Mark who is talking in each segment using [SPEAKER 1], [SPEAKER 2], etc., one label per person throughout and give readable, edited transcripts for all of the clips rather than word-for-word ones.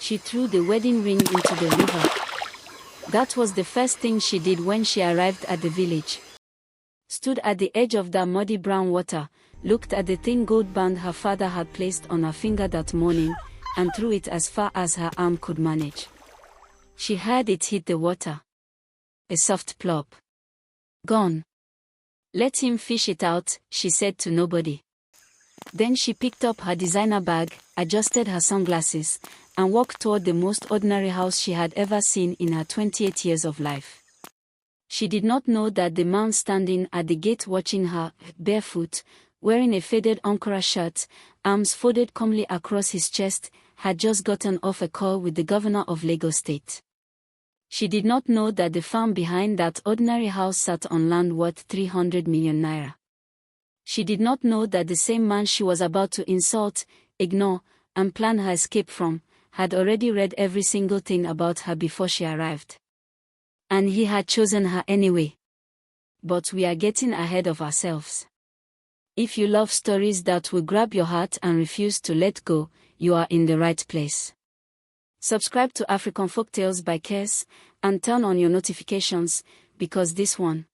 [SPEAKER 1] She threw the wedding ring into the river. That was the first thing she did when she arrived at the village. Stood at the edge of that muddy brown water, looked at the thin gold band her father had placed on her finger that morning, and threw it as far as her arm could manage. She heard it hit the water. A soft plop. Gone. Let him fish it out, she said to nobody. Then she picked up her designer bag, adjusted her sunglasses, and walked toward the most ordinary house she had ever seen in her 28 years of life. She did not know that the man standing at the gate watching her, barefoot, wearing a faded Ankara shirt, arms folded calmly across his chest, had just gotten off a call with the governor of Enugu State. She did not know that the farm behind that ordinary house sat on land worth 300 million naira. She did not know that the same man she was about to insult, ignore, and plan her escape from, had already read every single thing about her before she arrived. And he had chosen her anyway. But we are getting ahead of ourselves. If you love stories that will grab your heart and refuse to let go, you are in the right place. Subscribe to African Folktales by Kes, and turn on your notifications, because this one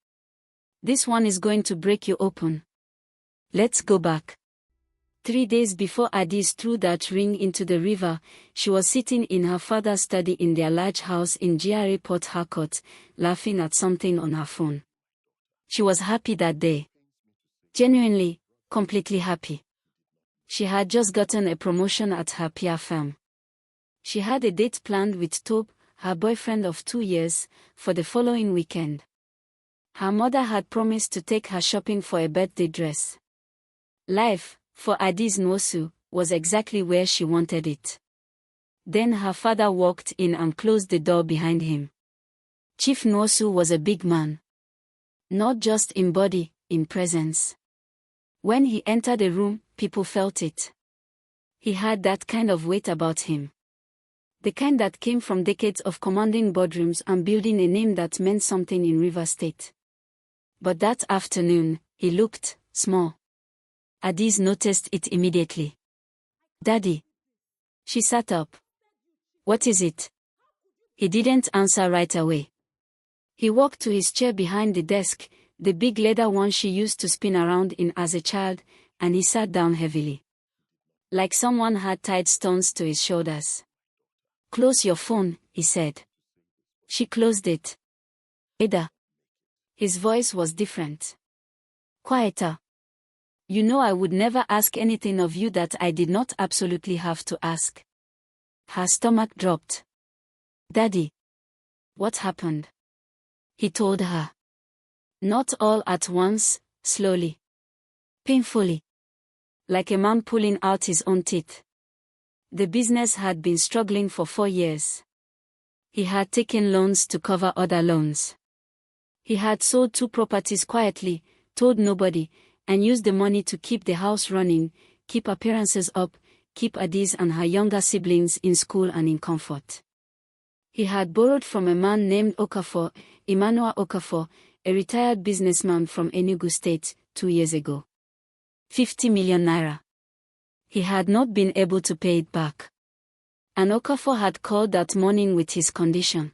[SPEAKER 1] is going to break you open. Let's go back. 3 days before Adaeze threw that ring into the river, she was sitting in her father's study in their large house in GRA Port Harcourt, laughing at something on her phone. She was happy that day. Genuinely, completely happy. She had just gotten a promotion at her PR firm. She had a date planned with Tobe, her boyfriend of 2 years, for the following weekend. Her mother had promised to take her shopping for a birthday dress. Life, for Adaeze Nwosu, was exactly where she wanted it. Then her father walked in and closed the door behind him. Chief Nwosu was a big man. Not just in body, in presence. When he entered a room, people felt it. He had that kind of weight about him. The kind that came from decades of commanding boardrooms and building a name that meant something in River State. But that afternoon, he looked small. Adaeze noticed it immediately. "Daddy." She sat up. "What is it?" He didn't answer right away. He walked to his chair behind the desk, the big leather one she used to spin around in as a child, and he sat down heavily. Like someone had tied stones to his shoulders. "Close your phone," he said. She closed it. "Ada." His voice was different. Quieter. "You know I would never ask anything of you that I did not absolutely have to ask." Her stomach dropped. "Daddy." "What happened?" He told her. Not all at once, slowly. Painfully. Like a man pulling out his own teeth. The business had been struggling for 4 years. He had taken loans to cover other loans. He had sold 2 properties quietly, told nobody, and used the money to keep the house running, keep appearances up, keep Adaeze and her younger siblings in school and in comfort. He had borrowed from a man named Okafor, Emmanuel Okafor, a retired businessman from Enugu State, 2 years ago. 50 million naira. He had not been able to pay it back. And Okafor had called that morning with his condition.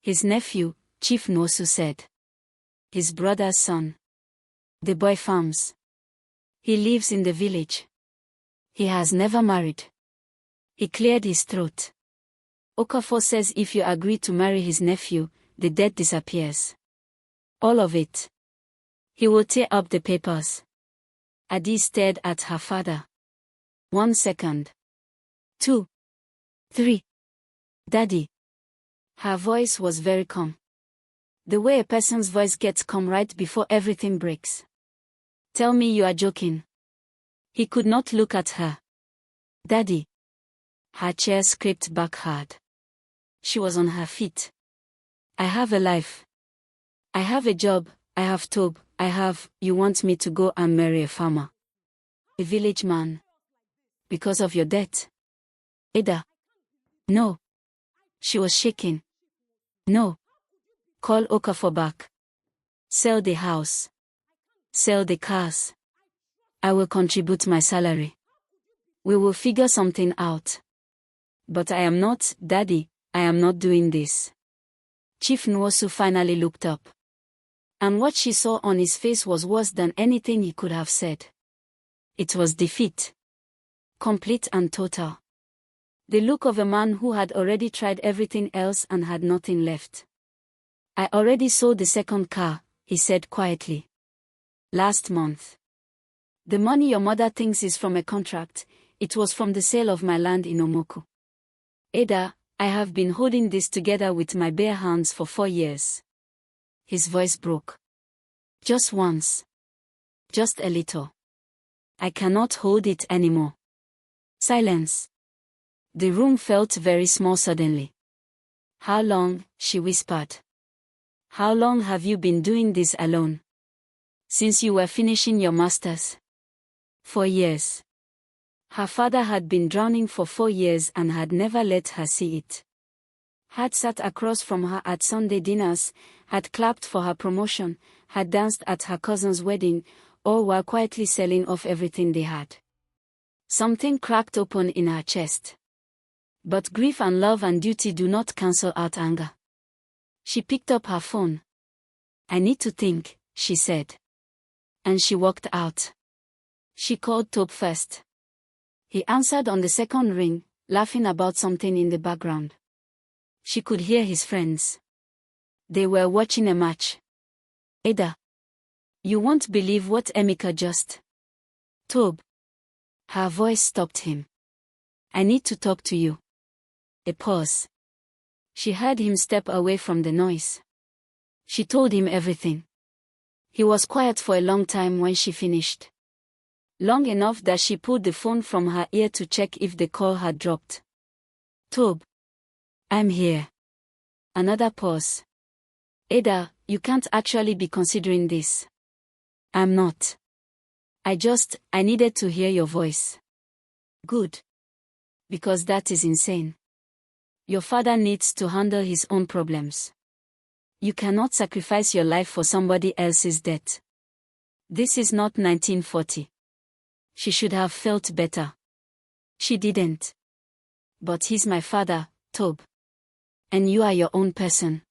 [SPEAKER 1] His nephew, Chief Nwosu said. His brother's son. The boy farms. He lives in the village. He has never married. He cleared his throat. Okafor says if you agree to marry his nephew, the debt disappears. All of it. He will tear up the papers. Adaeze stared at her father. 1 second. 2. 3. Daddy. Her voice was very calm. The way a person's voice gets calm right before everything breaks. Tell me you are joking. He could not look at her. Daddy. Her chair scraped back hard. She was on her feet. I have a life. I have a job, I have Tobe, you want me to go and marry a farmer? A village man. Because of your debt? Ada. No. She was shaking. No. Call Okafor back. Sell the house. Sell the cars. I will contribute my salary. We will figure something out. But I am not, Daddy, I am not doing this. Chief Nwosu finally looked up. And what she saw on his face was worse than anything he could have said. It was defeat. Complete and total. The look of a man who had already tried everything else and had nothing left. I already sold the second car, he said quietly. Last month. The money your mother thinks is from a contract, it was from the sale of my land in Omoku. Ada, I have been holding this together with my bare hands for 4 years. His voice broke. Just once. Just a little. I cannot hold it anymore. Silence. The room felt very small suddenly. How long, she whispered. How long have you been doing this alone? Since you were finishing your master's? 4 years. Her father had been drowning for 4 years and had never let her see it. Had sat across from her at Sunday dinners, had clapped for her promotion, had danced at her cousin's wedding, all while quietly selling off everything they had. Something cracked open in her chest. But grief and love and duty do not cancel out anger. She picked up her phone. I need to think, she said. And she walked out. She called Tobe first. He answered on the second ring, laughing about something in the background. She could hear his friends. They were watching a match. Ada. You won't believe what Emeka just. Tobe. Her voice stopped him. I need to talk to you. A pause. She heard him step away from the noise. She told him everything. He was quiet for a long time when she finished. Long enough that she pulled the phone from her ear to check if the call had dropped. Tobe. I'm here. Another pause. Ada, you can't actually be considering this. I'm not. I needed to hear your voice. Good. Because that is insane. Your father needs to handle his own problems. You cannot sacrifice your life for somebody else's debt. This is not 1940. She should have felt better. She didn't. But he's my father, Tobe. And you are your own person.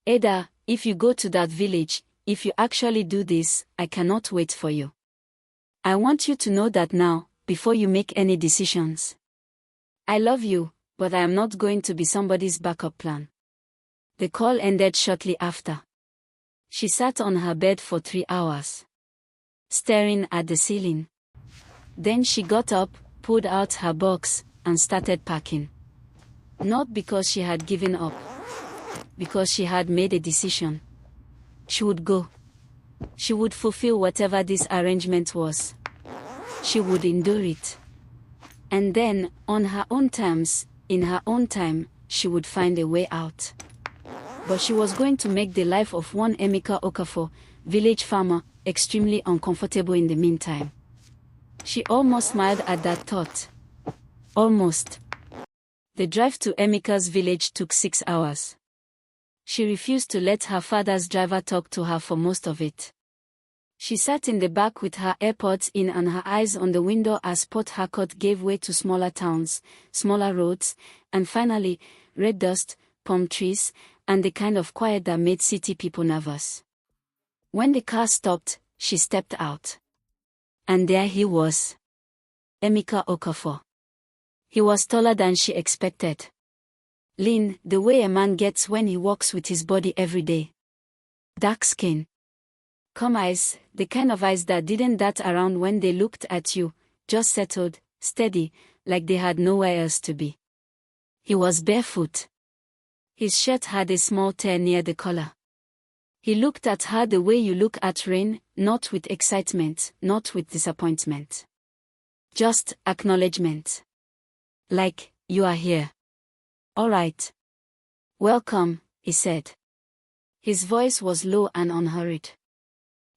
[SPEAKER 1] Ada, if you go to that village, if you actually do this, I cannot wait for you. I want you to know that now, before you make any decisions. I love you, but I am not going to be somebody's backup plan. The call ended shortly after. She sat on her bed for 3 hours, staring at the ceiling. Then she got up, pulled out her box, and started packing. Not because she had given up. Because she had made a decision. She would go. She would fulfill whatever this arrangement was. She would endure it. And then, on her own terms, in her own time, she would find a way out. But she was going to make the life of one Emeka Okafor, village farmer, extremely uncomfortable in the meantime. She almost smiled at that thought. Almost. The drive to Emeka's village took 6 hours. She refused to let her father's driver talk to her for most of it. She sat in the back with her AirPods in and her eyes on the window as Port Harcourt gave way to smaller towns, smaller roads, and finally, red dust, palm trees, and the kind of quiet that made city people nervous. When the car stopped, she stepped out. And there he was. Emeka Okafor. He was taller than she expected. Lean, the way a man gets when he walks with his body every day. Dark skin. Calm eyes, the kind of eyes that didn't dart around when they looked at you, just settled, steady, like they had nowhere else to be. He was barefoot. His shirt had a small tear near the collar. He looked at her the way you look at rain, not with excitement, not with disappointment. Just acknowledgement. Like, you are here. All right. Welcome, he said. His voice was low and unhurried.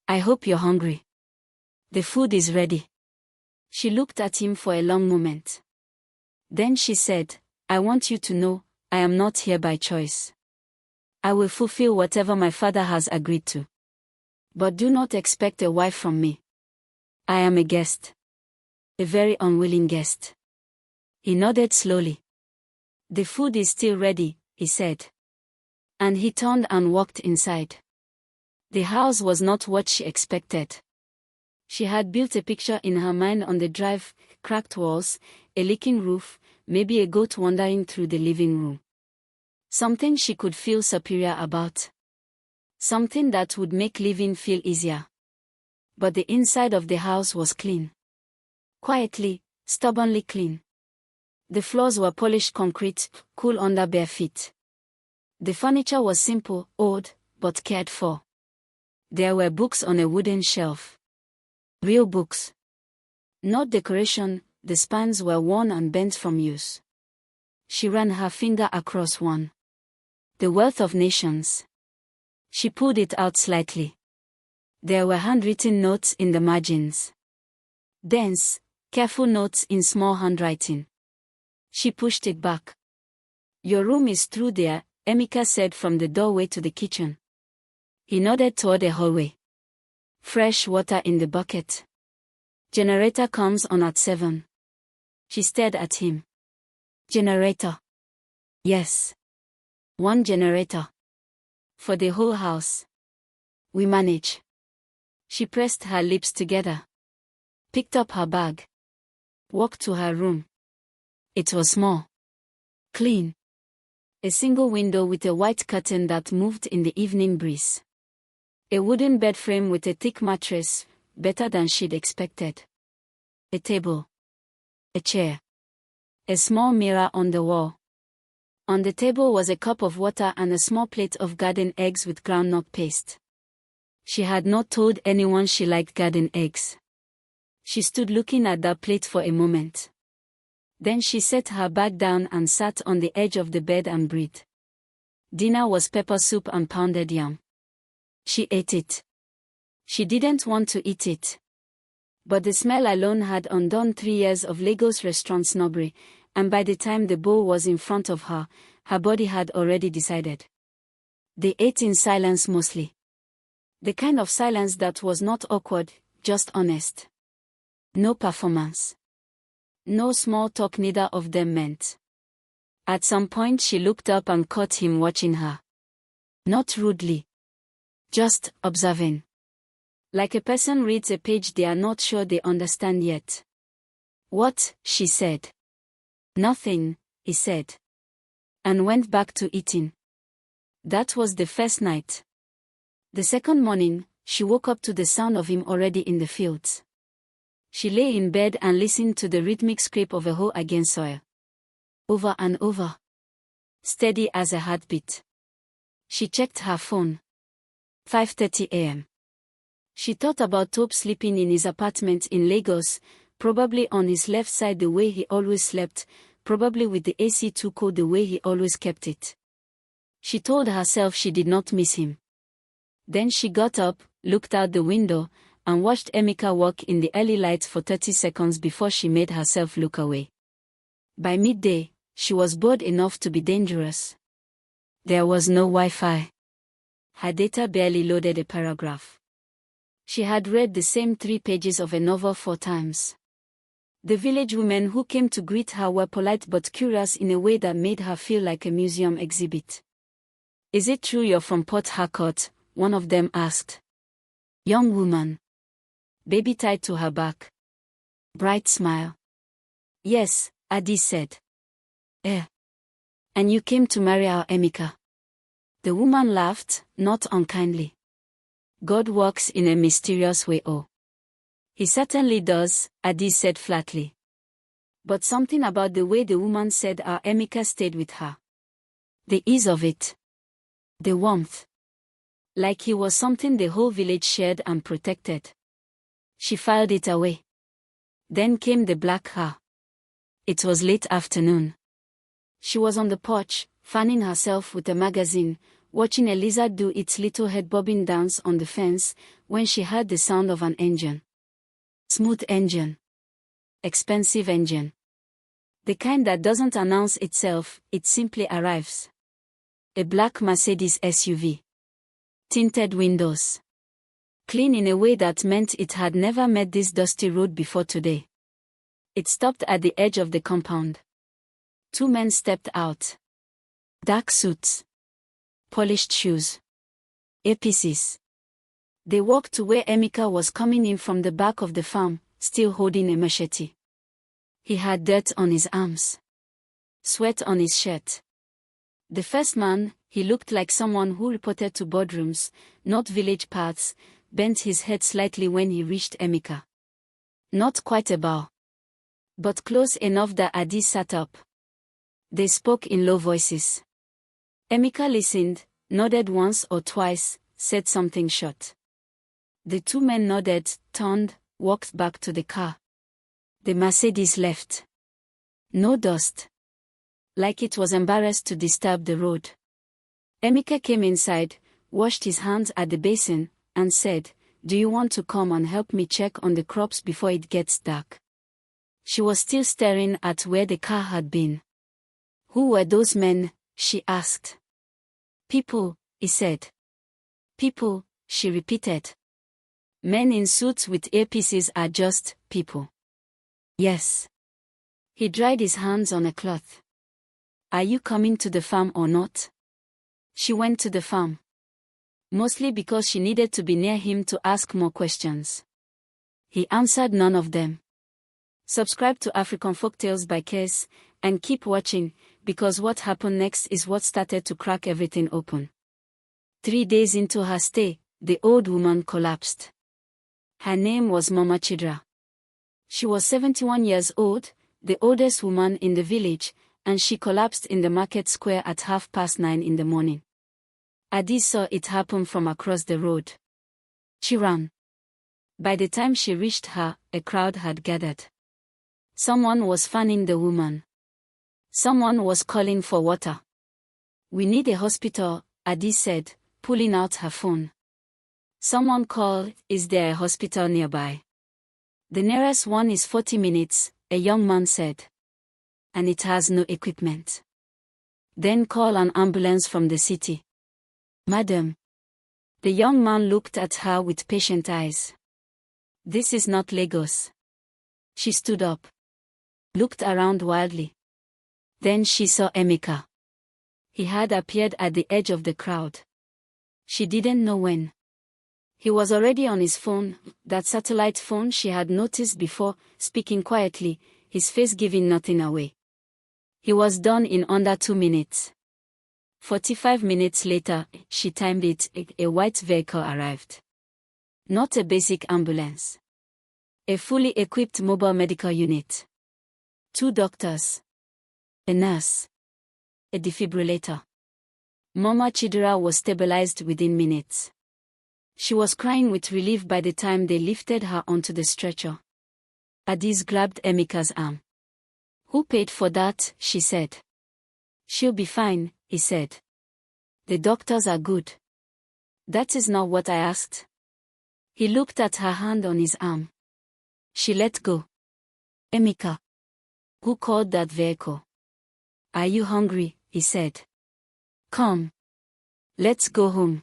[SPEAKER 1] I hope you're hungry. The food is ready. She looked at him for a long moment. Then she said, I want you to know, I am not here by choice. I will fulfill whatever my father has agreed to. But do not expect a wife from me. I am a guest. A very unwilling guest. He nodded slowly. "The food is still ready," he said. And he turned and walked inside. The house was not what she expected. She had built a picture in her mind on the drive: cracked walls, a leaking roof, maybe a goat wandering through the living room. Something she could feel superior about. Something that would make living feel easier. But the inside of the house was clean. Quietly, stubbornly clean. The floors were polished concrete, cool under bare feet. The furniture was simple, old, but cared for. There were books on a wooden shelf. Real books. Not decoration, the spines were worn and bent from use. She ran her finger across one. The Wealth of Nations. She pulled it out slightly. There were handwritten notes in the margins. Dense, careful notes in small handwriting. She pushed it back. "Your room is through there," Emeka said from the doorway to the kitchen. He nodded toward the hallway. "Fresh water in the bucket. Generator comes on at 7. She stared at him. "Generator?" "Yes. One generator. For the whole house. We manage." She pressed her lips together. Picked up her bag. Walked to her room. It was small. Clean. A single window with a white curtain that moved in the evening breeze. A wooden bed frame with a thick mattress, better than she'd expected. A table. A chair. A small mirror on the wall. On the table was a cup of water and a small plate of garden eggs with groundnut paste. She had not told anyone she liked garden eggs. She stood looking at that plate for a moment. Then she set her bag down and sat on the edge of the bed and breathed. Dinner was pepper soup and pounded yam. She ate it. She didn't want to eat it. But the smell alone had undone 3 years of Lagos restaurant snobbery, and by the time the bowl was in front of her, her body had already decided. They ate in silence mostly. The kind of silence that was not awkward, just honest. No performance. No small talk, neither of them meant. At some point she looked up and caught him watching her. Not rudely. Just observing. Like a person reads a page they are not sure they understand yet. "What?" she said. "Nothing," he said. And went back to eating. That was the first night. The second morning, she woke up to the sound of him already in the fields. She lay in bed and listened to the rhythmic scrape of a hoe against soil. Over and over. Steady as a heartbeat. She checked her phone. 5:30 a.m. She thought about Tope sleeping in his apartment in Lagos, probably on his left side the way he always slept, probably with the AC too cold the way he always kept it. She told herself she did not miss him. Then she got up, looked out the window, and watched Emeka walk in the early lights for 30 seconds before she made herself look away. By midday, she was bored enough to be dangerous. There was no Wi-Fi. Her data barely loaded a paragraph. She had read the same 3 pages of a novel 4 times. The village women who came to greet her were polite but curious in a way that made her feel like a museum exhibit. "Is it true you're from Port Harcourt?" one of them asked. Young woman. Baby tied to her back. Bright smile. "Yes," Adaeze said. And you came to marry our Emeka?" The woman laughed, not unkindly. "God works in a mysterious way, oh." "He certainly does," Adaeze said flatly. But something about the way the woman said our Emeka stayed with her. The ease of it. The warmth. Like he was something the whole village shared and protected. She filed it away. Then came the black car. It was late afternoon. She was on the porch, fanning herself with a magazine, watching a lizard do its little head-bobbing dance on the fence, when she heard the sound of an engine. Smooth engine. Expensive engine. The kind that doesn't announce itself, it simply arrives. A black Mercedes SUV. Tinted windows. Clean in a way that meant it had never met this dusty road before today. It stopped at the edge of the compound. Two men stepped out. Dark suits. Polished shoes. Earpieces. They walked to where Emeka was coming in from the back of the farm, still holding a machete. He had dirt on his arms. Sweat on his shirt. The first man, he looked like someone who reported to boardrooms, not village paths, bent his head slightly when he reached Emeka. Not quite a bow, but close enough that Adaeze sat up. They spoke in low voices. Emeka listened, nodded once or twice, said something short. The two men nodded, turned, walked back to the car. The Mercedes left. No dust. Like it was embarrassed to disturb the road. Emeka came inside, washed his hands at the basin, and said, "Do you want to come and help me check on the crops before it gets dark?" She was still staring at where the car had been. "Who were those men?" she asked. "People," he said. "People," she repeated. "Men in suits with earpieces are just people." "Yes." He dried his hands on a cloth. "Are you coming to the farm or not?" She went to the farm. Mostly because she needed to be near him to ask more questions. He answered none of them. Subscribe to African Folktales by Case, and keep watching, because what happened next is what started to crack everything open. 3 days into her stay, the old woman collapsed. Her name was Mama Chidra. She was 71 years old, the oldest woman in the village, and she collapsed in the market square at 9:30 in the morning. Adaeze saw it happen from across the road. She ran. By the time she reached her, a crowd had gathered. Someone was fanning the woman. Someone was calling for water. "We need a hospital," Adaeze said, pulling out her phone. Someone called, "Is there a hospital nearby?" "The nearest one is 40 minutes, a young man said. "And it has no equipment." "Then call an ambulance from the city." "Madam." The young man looked at her with patient eyes. "This is not Lagos." She stood up. Looked around wildly. Then she saw Emeka. He had appeared at the edge of the crowd. She didn't know when. He was already on his phone, that satellite phone she had noticed before, speaking quietly, his face giving nothing away. He was done in under 2 minutes. 45 minutes later, she timed it, a white vehicle arrived. Not a basic ambulance. A fully equipped mobile medical unit. 2 doctors. A nurse. A defibrillator. Mama Chidera was stabilized within minutes. She was crying with relief by the time they lifted her onto the stretcher. Adaeze grabbed Emeka's arm. "Who paid for that?" she said. "She'll be fine," he said. "The doctors are good." "That is not what I asked." He looked at her hand on his arm. She let go. "Emeka." "Who called that vehicle?" "Are you hungry?" he said. "Come. Let's go home."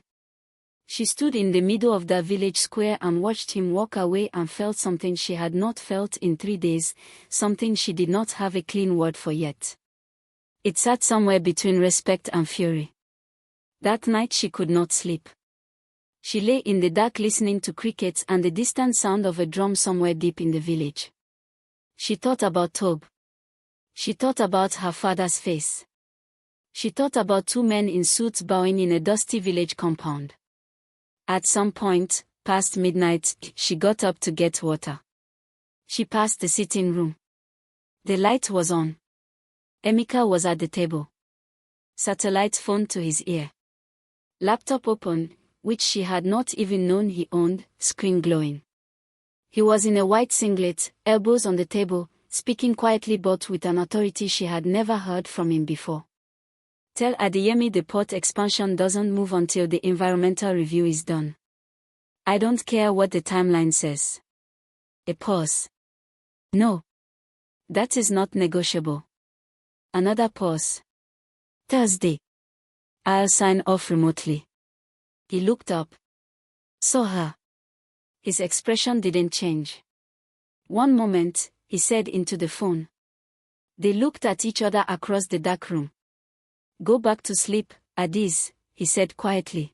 [SPEAKER 1] She stood in the middle of the village square and watched him walk away and felt something she had not felt in 3 days, something she did not have a clean word for yet. It sat somewhere between respect and fury. That night she could not sleep. She lay in the dark listening to crickets and the distant sound of a drum somewhere deep in the village. She thought about Tob. She thought about her father's face. She thought about 2 men in suits bowing in a dusty village compound. At some point, past midnight, she got up to get water. She passed the sitting room. The light was on. Emeka was at the table. Satellite phone to his ear. Laptop open, which she had not even known he owned, screen glowing. He was in a white singlet, elbows on the table, speaking quietly but with an authority she had never heard from him before. "Tell Adeyemi the port expansion doesn't move until the environmental review is done. I don't care what the timeline says." A pause. "No. That is not negotiable." Another pause. "Thursday. I'll sign off remotely." He looked up. Saw her. His expression didn't change. "One moment," he said into the phone. They looked at each other across the dark room. "Go back to sleep, Adaeze," he said quietly.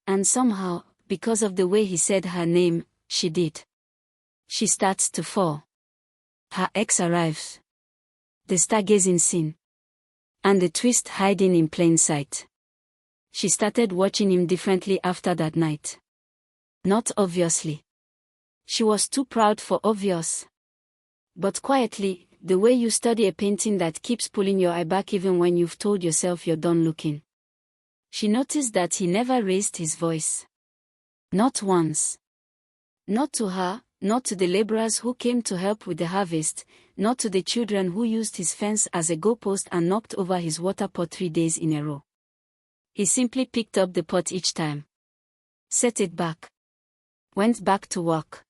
[SPEAKER 1] And somehow, because of the way he said her name, she did. She starts to fall. Her ex arrives. The stargazing scene. And the twist hiding in plain sight. She started watching him differently after that night. Not obviously. She was too proud for obvious. But quietly, the way you study a painting that keeps pulling your eye back even when you've told yourself you're done looking. She noticed that he never raised his voice. Not once. Not to her, not to the laborers who came to help with the harvest, not to the children who used his fence as a goalpost and knocked over his water pot 3 days in a row. He simply picked up the pot each time. Set it back. Went back to work.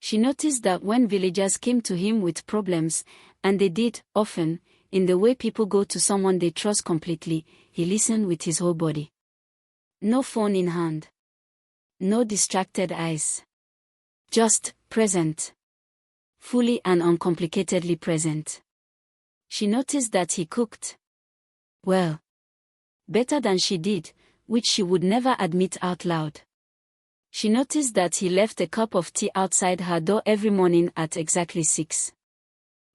[SPEAKER 1] She noticed that when villagers came to him with problems, and they did, often, in the way people go to someone they trust completely, he listened with his whole body. No phone in hand. No distracted eyes. Just present. Fully and uncomplicatedly present. She noticed that he cooked. Well. Better than she did, which she would never admit out loud. She noticed that he left a cup of tea outside her door every morning at exactly 6.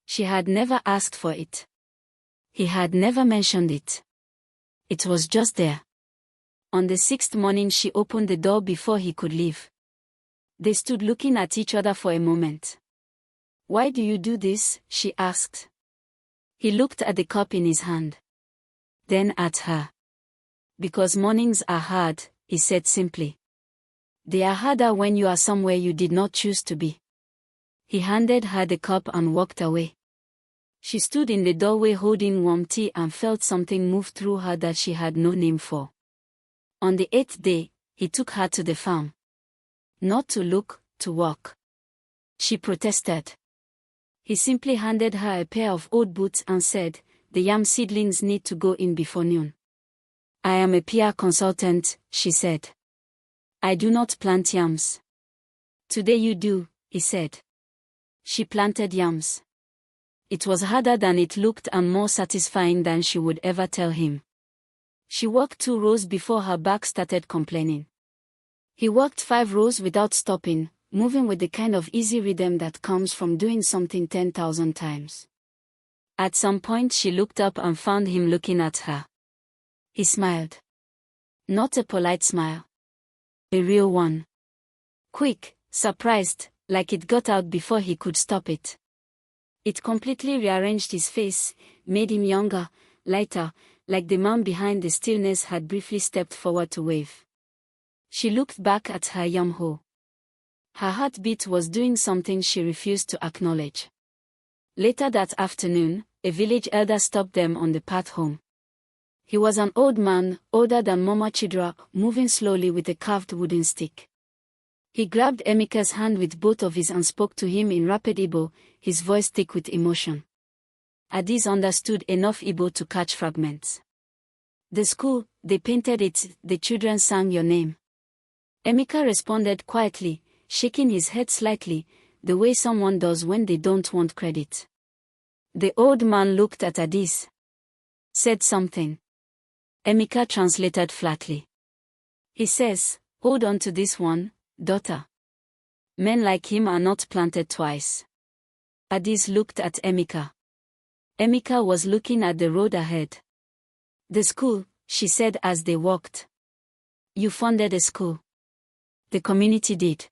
[SPEAKER 1] She had never asked for it. He had never mentioned it. It was just there. On the 6th morning she opened the door before he could leave. They stood looking at each other for a moment. "Why do you do this?" she asked. He looked at the cup in his hand. Then at her. "Because mornings are hard," he said simply. "They are harder when you are somewhere you did not choose to be." He handed her the cup and walked away. She stood in the doorway holding warm tea and felt something move through her that she had no name for. On the 8th day, he took her to the farm. Not to look, to walk. She protested. He simply handed her a pair of old boots and said, "The yam seedlings need to go in before noon." "I am a PR consultant," she said. "I do not plant yams." "Today you do," he said. She planted yams. It was harder than it looked and more satisfying than she would ever tell him. She walked 2 rows before her back started complaining. He walked 5 rows without stopping, moving with the kind of easy rhythm that comes from doing something 10,000 times. At some point she looked up and found him looking at her. He smiled. Not a polite smile. A real one. Quick, surprised, like it got out before he could stop it. It completely rearranged his face, made him younger, lighter, like the man behind the stillness had briefly stepped forward to wave. She looked back at her yamho. Her heartbeat was doing something she refused to acknowledge. Later that afternoon, a village elder stopped them on the path home. He was an old man, older than Mama Chidra, moving slowly with a carved wooden stick. He grabbed Emeka's hand with both of his and spoke to him in rapid Igbo, his voice thick with emotion. Adaeze understood enough Igbo to catch fragments. "The school, they painted it, the children sang your name." Emeka responded quietly, shaking his head slightly, the way someone does when they don't want credit. The old man looked at Adaeze. Said something. Emeka translated flatly. "He says, hold on to this one, daughter. Men like him are not planted twice." Adaeze looked at Emeka. Emeka was looking at the road ahead. "The school," she said as they walked. "You funded a school." "The community did."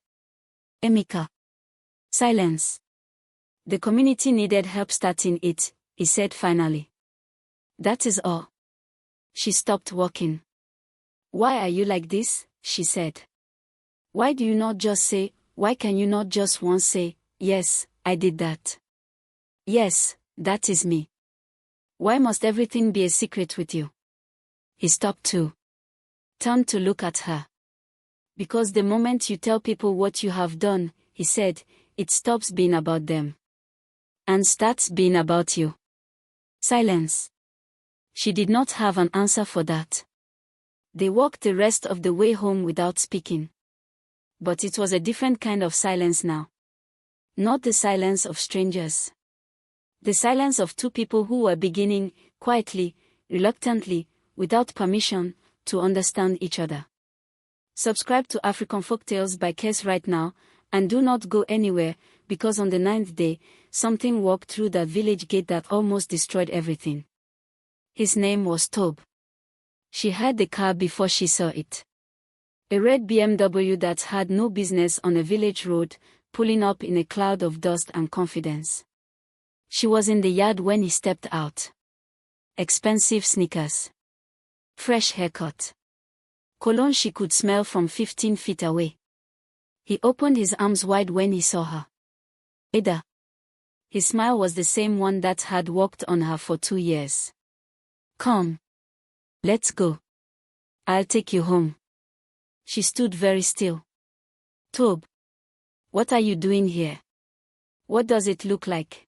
[SPEAKER 1] Emeka. Silence. "The community needed help starting it," he said finally. "That is all." She stopped walking. "Why are you like this?" she said. "Why do you not just say, why can you not just once say, yes, I did that? Yes, that is me. Why must everything be a secret with you?" He stopped too. Turned to look at her. "Because the moment you tell people what you have done," he said, "it stops being about them. And starts being about you." Silence. She did not have an answer for that. They walked the rest of the way home without speaking. But it was a different kind of silence now. Not the silence of strangers. The silence of two people who were beginning, quietly, reluctantly, without permission, to understand each other. Subscribe to African Folktales by Kes right now, and do not go anywhere, because on the 9th day, something walked through that village gate that almost destroyed everything. His name was Tob. She heard the car before she saw it. A red BMW that had no business on a village road, pulling up in a cloud of dust and confidence. She was in the yard when he stepped out. Expensive sneakers. Fresh haircut. Cologne she could smell from 15 feet away. He opened his arms wide when he saw her. Ada. His smile was the same one that had walked on her for 2 years. Come. Let's go. I'll take you home. She stood very still. Tob. What are you doing here? What does it look like?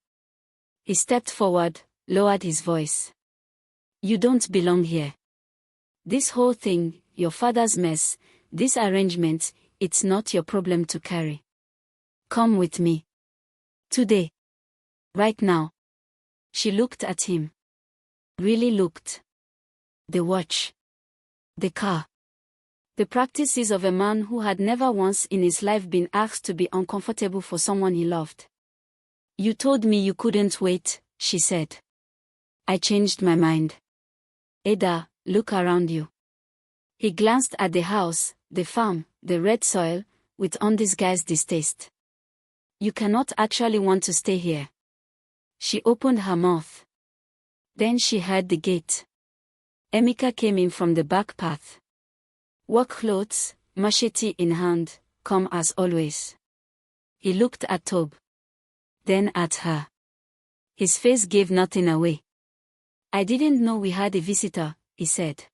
[SPEAKER 1] He stepped forward, lowered his voice. You don't belong here. This whole thing, your father's mess, this arrangement, it's not your problem to carry. Come with me. Today. Right now. She looked at him. Really looked. The watch. The car. The practices of a man who had never once in his life been asked to be uncomfortable for someone he loved. You told me you couldn't wait, she said. I changed my mind. Ada, look around you. He glanced at the house, the farm, the red soil, with undisguised distaste. You cannot actually want to stay here. She opened her mouth. Then she heard the gate. Emeka came in from the back path. Work clothes, machete in hand, calm as always. He looked at Tob. Then at her. His face gave nothing away. I didn't know we had a visitor, he said.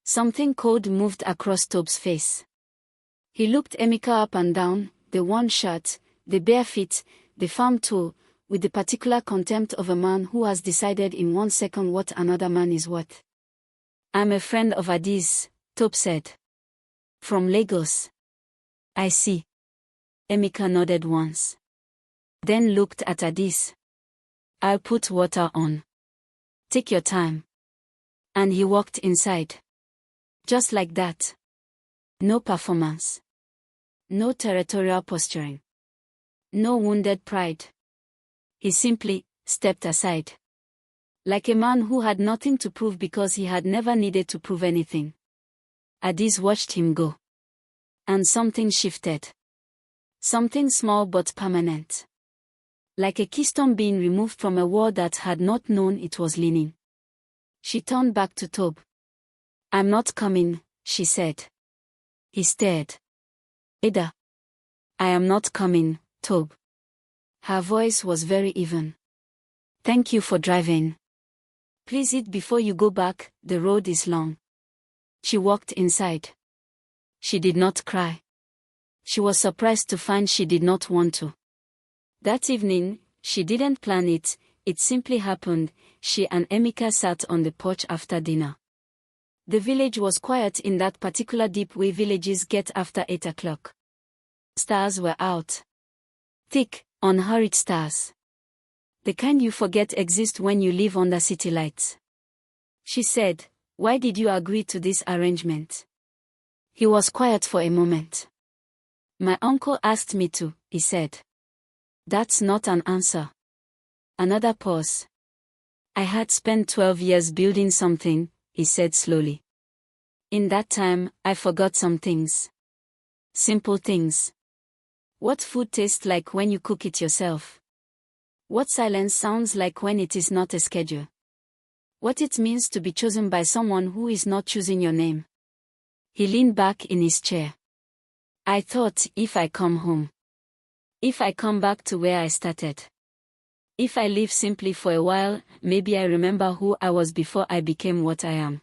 [SPEAKER 1] Something cold moved across Tob's face. He looked Emeka up and down, the worn shirt, the bare feet, the farm tool, with the particular contempt of a man who has decided in 1 second what another man is worth. I'm a friend of Adaeze, Tob said. From Lagos. I see. Emeka nodded once. Then looked at Adaeze. I'll put water on. Take your time. And he walked inside. Just like that. No performance. No territorial posturing. No wounded pride. He simply stepped aside. Like a man who had nothing to prove because he had never needed to prove anything. Adaeze watched him go. And something shifted. Something small but permanent. Like a keystone being removed from a wall that had not known it was leaning. She turned back to Tob. I'm not coming, she said. He stared. Ada. I am not coming, Tob. Her voice was very even. Thank you for driving. Please eat before you go back, the road is long. She walked inside. She did not cry. She was surprised to find she did not want to. That evening, she didn't plan it, it simply happened. She and Emeka sat on the porch after dinner. The village was quiet in that particular deep way villages get after 8 o'clock. Stars were out. Thick, unhurried stars. The kind you forget exist when you live under city lights. She said, why did you agree to this arrangement? He was quiet for a moment. My uncle asked me to, he said. That's not an answer. Another pause. I had spent 12 years building something, he said slowly. In that time, I forgot some things. Simple things. What food tastes like when you cook it yourself. What silence sounds like when it is not a schedule. What it means to be chosen by someone who is not choosing your name. He leaned back in his chair. I thought, if I come home. If I come back to where I started. If I live simply for a while, maybe I remember who I was before I became what I am.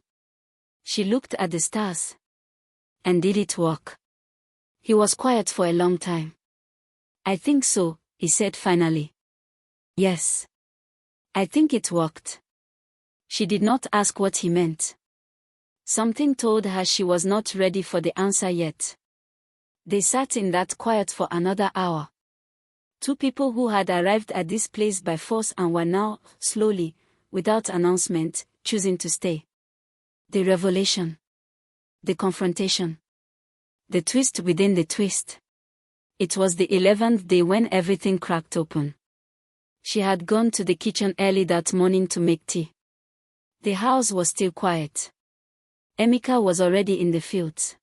[SPEAKER 1] She looked at the stars. And did it work? He was quiet for a long time. I think so, he said finally. Yes. I think it worked. She did not ask what he meant. Something told her she was not ready for the answer yet. They sat in that quiet for another hour. Two people who had arrived at this place by force and were now, slowly, without announcement, choosing to stay. The revelation. The confrontation. The twist within the twist. It was the 11th day when everything cracked open. She had gone to the kitchen early that morning to make tea. The house was still quiet. Emeka was already in the fields.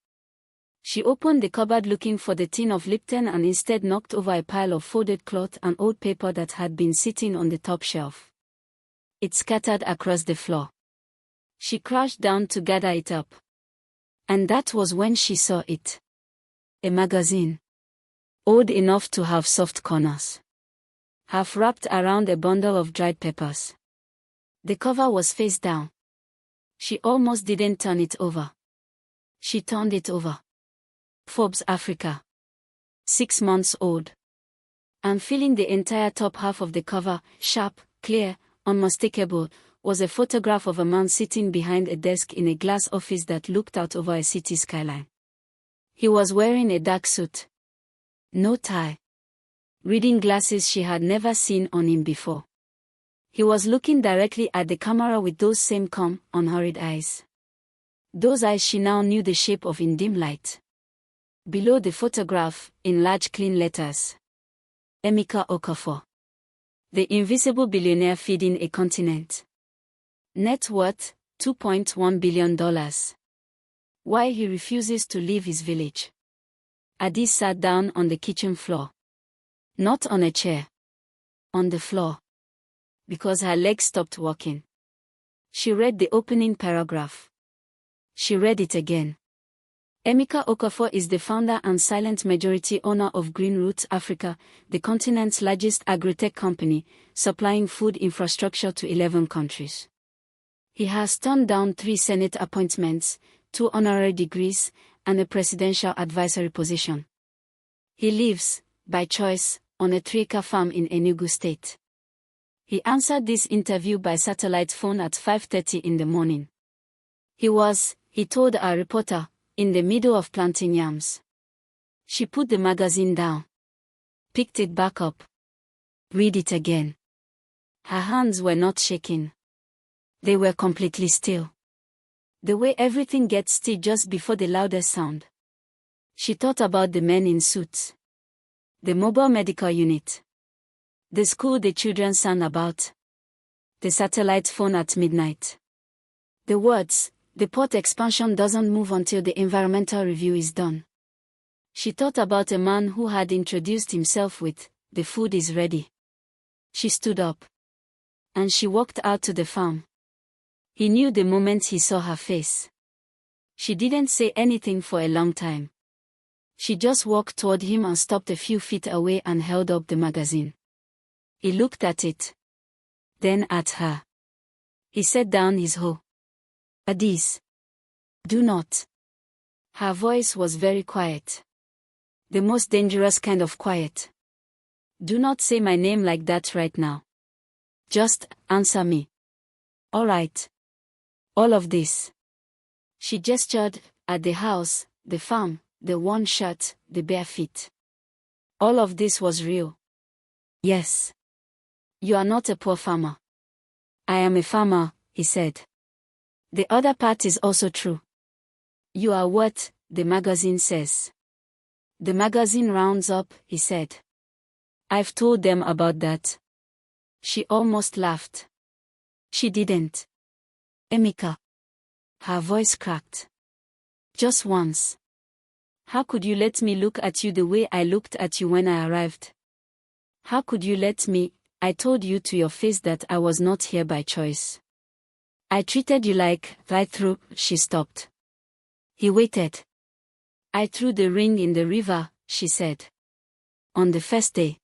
[SPEAKER 1] She opened the cupboard looking for the tin of Lipton and instead knocked over a pile of folded cloth and old paper that had been sitting on the top shelf. It scattered across the floor. She crouched down to gather it up. And that was when she saw it. A magazine. Old enough to have soft corners. Half wrapped around a bundle of dried peppers. The cover was face down. She almost didn't turn it over. She turned it over. Forbes Africa. 6 months old. And filling the entire top half of the cover, sharp, clear, unmistakable, was a photograph of a man sitting behind a desk in a glass office that looked out over a city skyline. He was wearing a dark suit. No tie. Reading glasses she had never seen on him before. He was looking directly at the camera with those same calm, unhurried eyes. Those eyes she now knew the shape of in dim light. Below the photograph, in large clean letters. Emeka Okafor. The invisible billionaire feeding a continent. Net worth, $2.1 billion. Why he refuses to leave his village. Adaeze sat down on the kitchen floor. Not on a chair. On the floor. Because her legs stopped working. She read the opening paragraph. She read it again. Emeka Okafor is the founder and silent majority owner of Green Roots Africa, the continent's largest agri-tech company, supplying food infrastructure to 11 countries. He has turned down 3 Senate appointments, 2 honorary degrees, and a presidential advisory position. He lives, by choice, on a 3-acre farm in Enugu State. He answered this interview by satellite phone at 5:30 in the morning. He told our reporter, in the middle of planting yams. She put the magazine down. Picked it back up. Read it again. Her hands were not shaking. They were completely still. The way everything gets still just before the loudest sound. She thought about the men in suits. The mobile medical unit. The school the children sang about. The satellite phone at midnight. The words, "The port expansion doesn't move until the environmental review is done." She thought about a man who had introduced himself with, "The food is ready." She stood up. And she walked out to the farm. He knew the moment he saw her face. She didn't say anything for a long time. She just walked toward him and stopped a few feet away and held up the magazine. He looked at it. Then at her. He set down his hoe. "Adaeze. Do not." Her voice was very quiet. The most dangerous kind of quiet. "Do not say my name like that right now. Just answer me." "All right. All of this." She gestured at the house, the farm, the worn shirt, the bare feet. "All of this was real." "Yes." "You are not a poor farmer." "I am a farmer," he said. "The other part is also true." "You are what, the magazine says." "The magazine rounds up," he said. "I've told them about that." She almost laughed. She didn't. "Emeka." Her voice cracked. "Just once. How could you let me look at you the way I looked at you when I arrived? How could you let me? I told you to your face that I was not here by choice. I treated you like, right through." She stopped. He waited. "I threw the ring in the river," she said. "On the first day."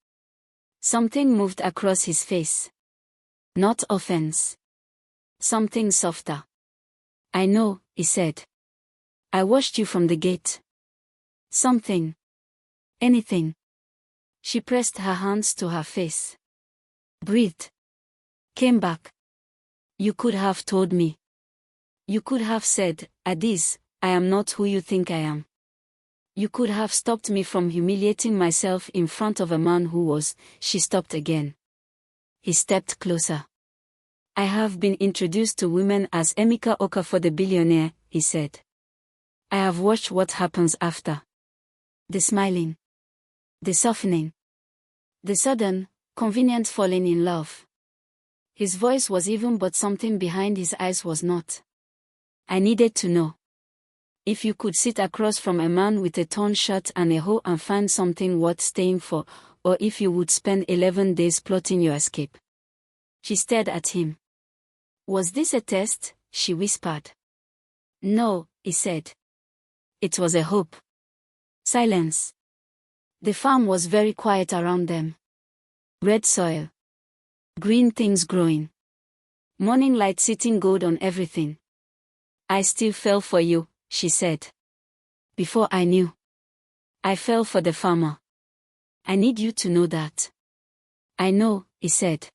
[SPEAKER 1] Something moved across his face. Not offense. Something softer. "I know," he said. "I watched you from the gate." "Something. Anything." She pressed her hands to her face. Breathed. Came back. "You could have told me. You could have said, 'Adaeze, I am not who you think I am.' You could have stopped me from humiliating myself in front of a man who was. She stopped again. He stepped closer. I have been introduced to women as Emeka for the Billionaire, he said. I have watched what happens after. The smiling. The softening. The sudden, convenient falling in love. His voice was even, but something behind his eyes was not. I needed to know. If you could sit across from a man with a torn shirt and a hoe and find something worth staying for, or if you would spend 11 days plotting your escape. She stared at him. Was this a test? She whispered. No, he said. It was a hope. Silence. The farm was very quiet around them. Red soil. Green things growing. Morning light sitting gold on everything. I still fell for you, she said. Before I knew. I fell for the farmer. I need you to know that. I know, he said.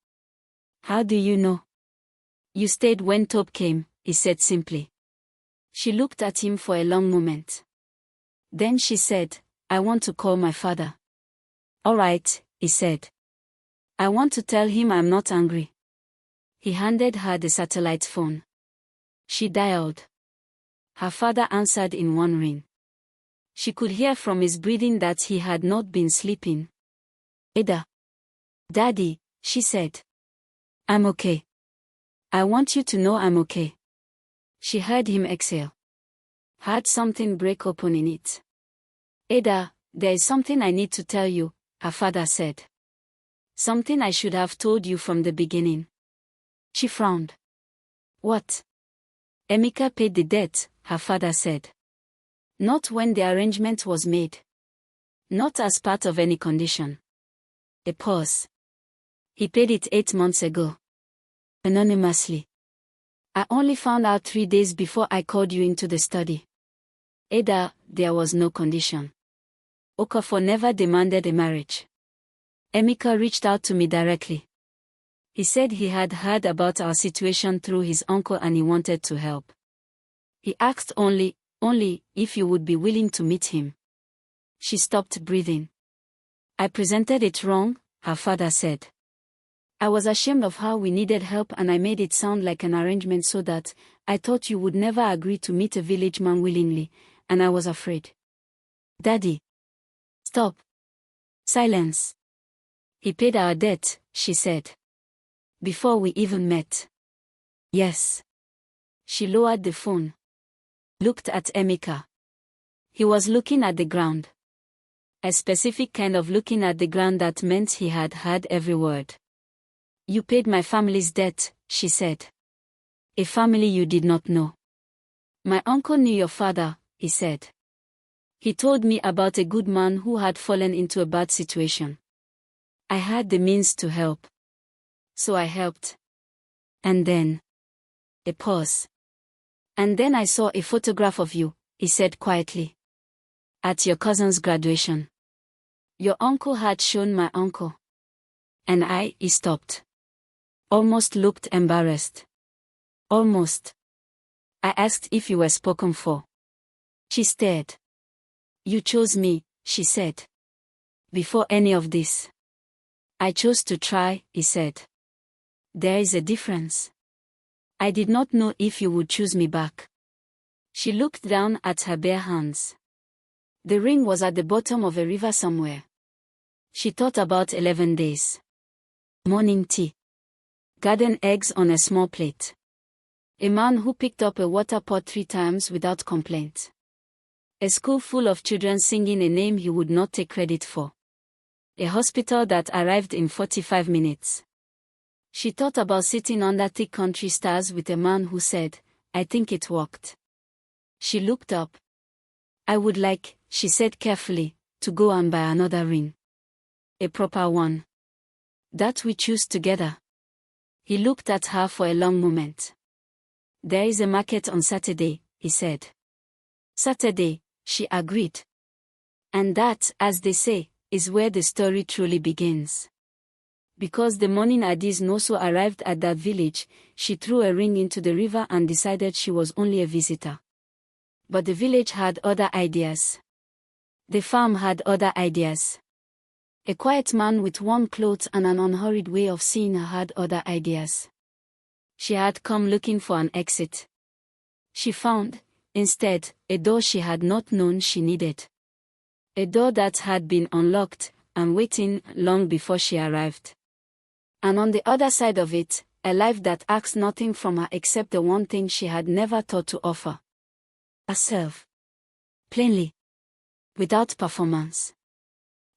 [SPEAKER 1] How do you know? You stayed when Top came, he said simply. She looked at him for a long moment. Then she said, I want to call my father. All right, he said. I want to tell him I'm not angry. He handed her the satellite phone. She dialed. Her father answered in one ring. She could hear from his breathing that he had not been sleeping. Ada. Daddy, she said. I'm okay. I want you to know I'm okay. She heard him exhale. Heard something break open in it. Ada, there is something I need to tell you, her father said. Something I should have told you from the beginning. She frowned. What? Emeka paid the debt, her father said. Not when the arrangement was made. Not as part of any condition. A pause. He paid it 8 months ago. Anonymously. I only found out 3 days before I called you into the study. Ada, there was no condition. Okafor never demanded a marriage. Emeka reached out to me directly. He said he had heard about our situation through his uncle and he wanted to help. He asked only if you would be willing to meet him. She stopped breathing. I presented it wrong, her father said. I was ashamed of how we needed help and I made it sound like an arrangement so that I thought you would never agree to meet a village man willingly, and I was afraid. Daddy. Stop. Silence. He paid our debt, she said. Before we even met. Yes. She lowered the phone. Looked at Emeka. He was looking at the ground. A specific kind of looking at the ground that meant he had heard every word. You paid my family's debt, she said. A family you did not know. My uncle knew your father, he said. He told me about a good man who had fallen into a bad situation. I had the means to help. So I helped. And then. A pause. And then I saw a photograph of you, he said quietly. At your cousin's graduation. Your uncle had shown my uncle. And he stopped. Almost looked embarrassed. Almost. I asked if you were spoken for. She stared. You chose me, she said. Before any of this. I chose to try, he said. There is a difference. I did not know if you would choose me back. She looked down at her bare hands. The ring was at the bottom of a river somewhere. She thought about 11 days. Morning tea. Garden eggs on a small plate. A man who picked up a water pot 3 times without complaint. A school full of children singing a name he would not take credit for. A hospital that arrived in 45 minutes. She thought about sitting under thick country stars with a man who said, I think it worked. She looked up. I would like, she said carefully, to go and buy another ring. A proper one. That we choose together. He looked at her for a long moment. There is a market on Saturday, he said. Saturday, she agreed. And that, as they say, is where the story truly begins. Because the morning Adaeze Noso arrived at that village, she threw a ring into the river and decided she was only a visitor. But the village had other ideas. The farm had other ideas. A quiet man with warm clothes and an unhurried way of seeing her had other ideas. She had come looking for an exit. She found, instead, a door she had not known she needed. A door that had been unlocked and waiting long before she arrived. And on the other side of it, a life that asked nothing from her except the one thing she had never thought to offer. Herself. Plainly. Without performance.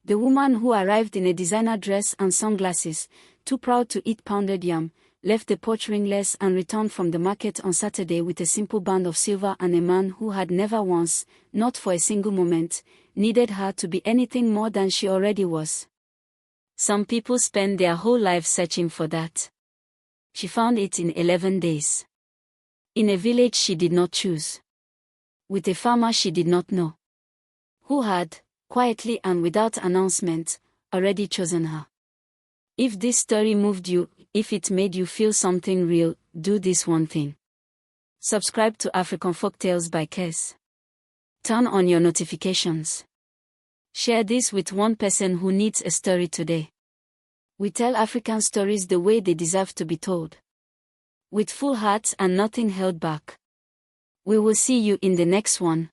[SPEAKER 1] The woman who arrived in a designer dress and sunglasses, too proud to eat pounded yam, left the porch ringless and returned from the market on Saturday with a simple band of silver and a man who had never once, not for a single moment, needed her to be anything more than she already was. Some people spend their whole lives searching for that. She found it in 11 days. In a village she did not choose. With a farmer she did not know. Who had, quietly and without announcement, already chosen her. If this story moved you, if it made you feel something real, do this one thing. Subscribe to African Folktales by Kes. Turn on your notifications. Share this with one person who needs a story today. We tell African stories the way they deserve to be told. With full hearts and nothing held back. We will see you in the next one.